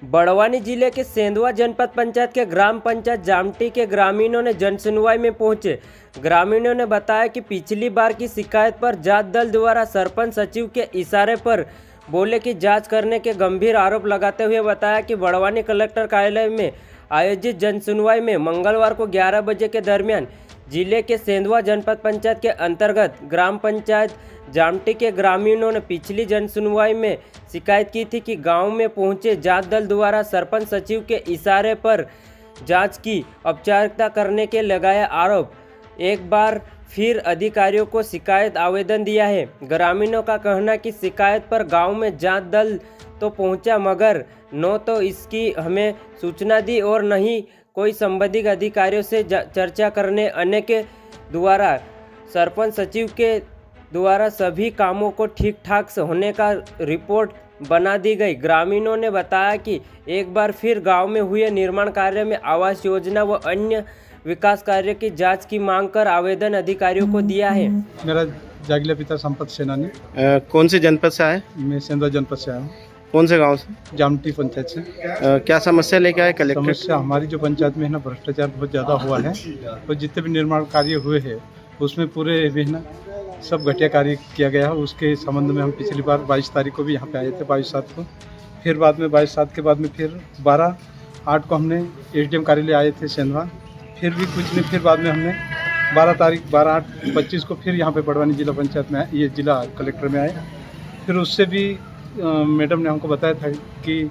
बड़वानी जिले के सेंधवा जनपद पंचायत के ग्राम पंचायत जामटी के ग्रामीणों ने जनसुनवाई में पहुंचे। ग्रामीणों ने बताया कि पिछली बार की शिकायत पर जांच दल द्वारा सरपंच सचिव के इशारे पर बोले की जांच करने के गंभीर आरोप लगाते हुए बताया कि बड़वानी कलेक्टर कार्यालय में आयोजित जनसुनवाई में मंगलवार को 11 बजे के दरमियान जिले के सेंधवा जनपद पंचायत के अंतर्गत ग्राम पंचायत जामटी के ग्रामीणों ने पिछली जनसुनवाई में शिकायत की थी कि गांव में पहुंचे जांच दल द्वारा सरपंच सचिव के इशारे पर जांच की औपचारिकता करने के लगाया आरोप। एक बार फिर अधिकारियों को शिकायत आवेदन दिया है। ग्रामीणों का कहना कि शिकायत पर गांव में जांच दल तो पहुंचा मगर न तो इसकी हमें सूचना दी और न ही कोई संबंधित अधिकारियों से चर्चा करने अन्य के द्वारा सरपंच सचिव के द्वारा सभी कामों को ठीक ठाक से होने का रिपोर्ट बना दी गई। ग्रामीणों ने बताया कि एक बार फिर गांव में हुए निर्माण कार्य में आवास योजना व अन्य विकास कार्य की जांच की मांग कर आवेदन अधिकारियों को दिया है। मेरा जागले पिता संपत सेनानी। कौन से जनपद से आए? मैं सेंधवा जनपद से आया हूँ। कौन से गांव से? जामटी पंचायत से। क्या समस्या लेके आए कलेक्टर? समस्या हमारी जो पंचायत में है ना, भ्रष्टाचार बहुत ज़्यादा हुआ है और जितने भी निर्माण कार्य हुए हैं उसमें पूरे भी ना सब घटिया कार्य किया गया है। उसके संबंध में हम पिछली बार 22 तारीख को भी यहाँ पे आए थे, 22/7 को। फिर बाद में 22/7 के बाद में फिर 12/8 को हमने SDM कार्यालय आए थे सेंधवा। फिर भी कुछ नहीं, फिर बाद में हमने 12/8/25 को फिर यहाँ पे बड़वानी जिला पंचायत में ये जिला कलेक्टर में आए। फिर उससे भी मैडम ने हमको बताया था कि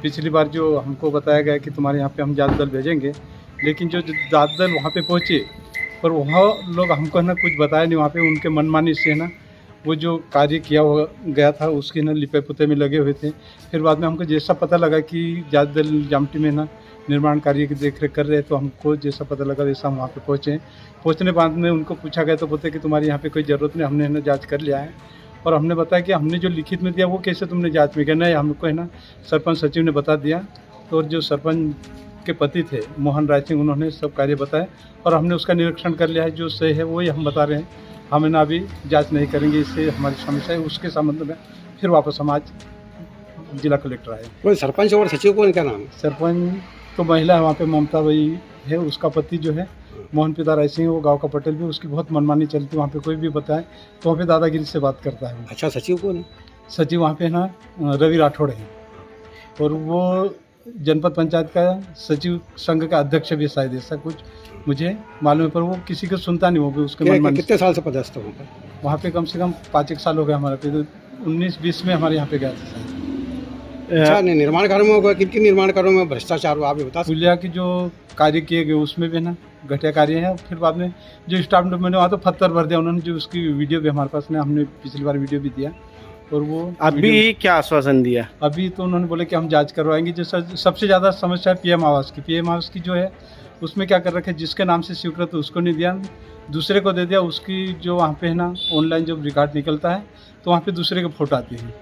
पिछली बार जो हमको बताया गया कि तुम्हारे यहाँ पे हम जांच दल भेजेंगे, लेकिन जो जांच दल वहाँ पे पहुँचे पर वहाँ लोग हमको ना कुछ बताया नहीं। वहाँ पे उनके मनमानी से ना वो जो कार्य किया गया था उसके ना लिपे पुते में लगे हुए थे। फिर बाद में हमको जैसा पता लगा कि जांच दल जामटी में ना निर्माण कार्य की देखरेख कर रहे हैं, तो हमको जैसा पता लगा वैसा हम वहाँ पे पहुँचे। पहुँचने बाद में उनको पूछा गया तो बोलते कि तुम्हारे यहाँ पे कोई ज़रूरत नहीं, हमने ना जाँच कर लिया है। और हमने बताया कि हमने जो लिखित में दिया वो कैसे तुमने जाँच में किया? नहीं, हमको है ना सरपंच सचिव ने बता दिया। तो जो सरपंच के पति थे मोहन राय सिंह, उन्होंने सब कार्य बताए और हमने उसका निरीक्षण कर लिया है। जो सही है वही हम बता रहे हैं, हमें ना अभी जांच नहीं करेंगे, इससे हमारी समस्या है। उसके संबंध में फिर वापस हम आज जिला कलेक्टर आए। कोई सरपंच और सचिव को इनका नाम? सरपंच तो महिला है वहाँ पे, ममता भाई है। उसका पति जो है मोहन पिता राय सिंह, वो गाँव का पटेल भी। उसकी बहुत मनमानी चलती है, वहाँ पे कोई भी बताए तो वहाँ पे दादागिरी से बात करता है। अच्छा, सचिव कौन है? सचिव वहाँ पे ना रवि राठौड़ है और वो जनपद पंचायत का सचिव संघ का अध्यक्ष भी शायद, ऐसा कुछ मुझे मालूम है। पर वो किसी को सुनता नहीं, वो उसके मन कितने साल से पदस्थ हो? वहाँ पे कम से कम 5-1 साल हो गए हमारे पे। तो 19-20 में हमारे यहाँ पे गया था। अच्छा, निर्माण कार्यों में होगा? किन निर्माण कार्यों में भ्रष्टाचार हुआ आप बता सकते? पुलिया की जो कार्य किए गए उसमें भी ना घटिया कार्य है। फिर बाद में जो स्टाफ मैंने वहाँ तो पत्थर भर दिया उन्होंने, जो उसकी वीडियो भी हमारे पास में, हमने पिछली बार वीडियो भी दिया। और वो अभी क्या आश्वासन दिया? अभी तो उन्होंने बोले कि हम जांच करवाएंगे। जो सबसे ज़्यादा समस्या है PM आवास की। PM आवास की जो है उसमें क्या कर रखे, जिसके नाम से स्वीकृत उसको नहीं दिया, दूसरे को दे दिया। उसकी जो वहाँ पे है ना ऑनलाइन जब रिकॉर्ड निकलता है तो वहाँ पे दूसरे के फोटो आते हैं।